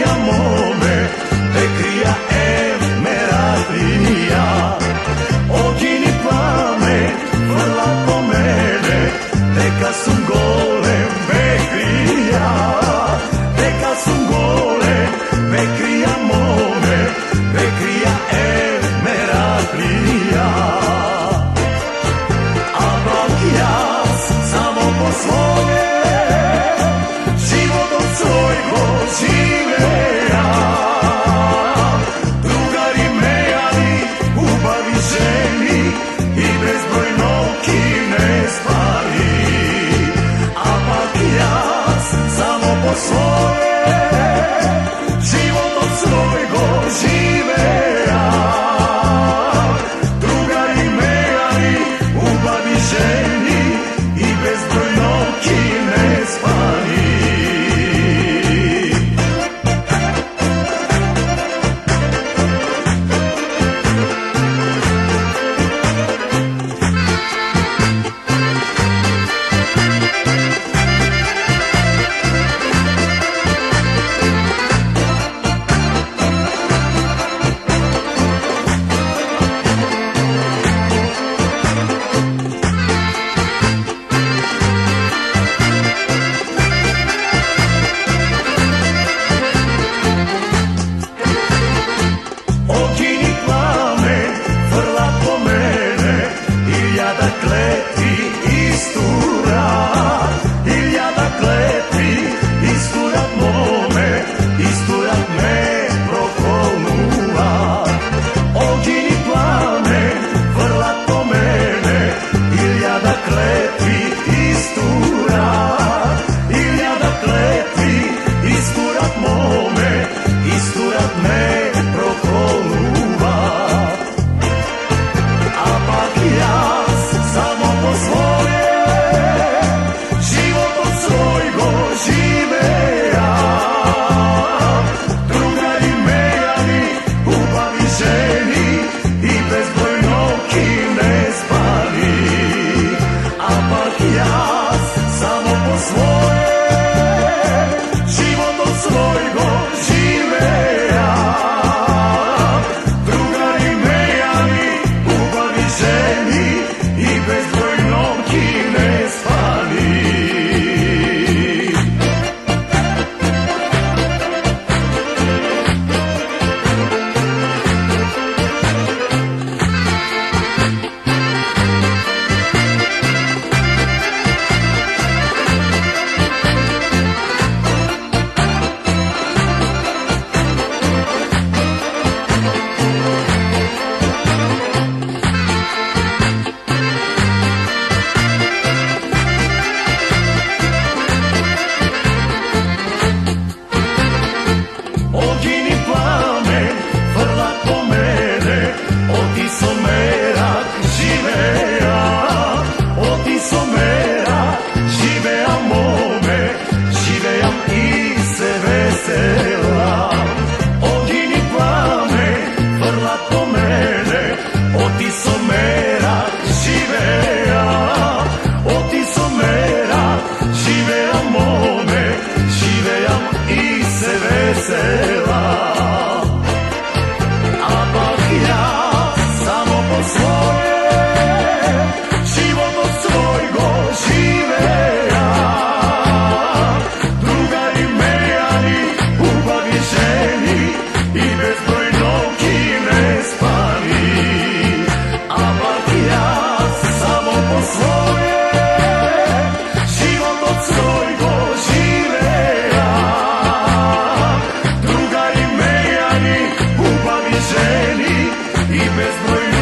krija mome, te krija Meratija. Okini plame, vrla po mene, teka su gole, me krija. Teka su gole, me krija mome, me krija Meratija. Ampak jaz samo po svoje životom svojego živeja. Drugari mejali, ubavi ženi i bezbrojno kine spali. Ampak jaz samo po svoje životom svojego živeja. Drugari mejali, ubavi ženi i bezbrojno kine spali. Okini plame, vrla po mene, iljada kleti isturat. Iljada kleti isturat mome, isturat me prokonuvat. Okini plame, vrla po mene, iljada kleti isturat. Iljada kleti isturat mome, isturat me prokonuvat. Ampak jaz samo po svoje životom svojego živeja. Drugari mejali, ubavi ženi i bezbrojno kine spali. Ampak jaz samo po svoje životom svojego živeja. Drugari mejali, ubavi ženi i bezbrojno kine spali. Okini plame, vrla po mene, otiso merak živeja. Otiso merak živeja mome, živejam i se vesela. Okini plame, vrla po mene, otiso merak živeja. Otiso merak živeja mome, živejam i se vesela. Ampak jaz samo po svoje životom svojego živeja. Drugari mejali, ubavi ženi i bezbrojno kine spali. Ampak jaz samo po svoje životom svojego živeja. Drugari mejali, ubavi ženi i bezbrojno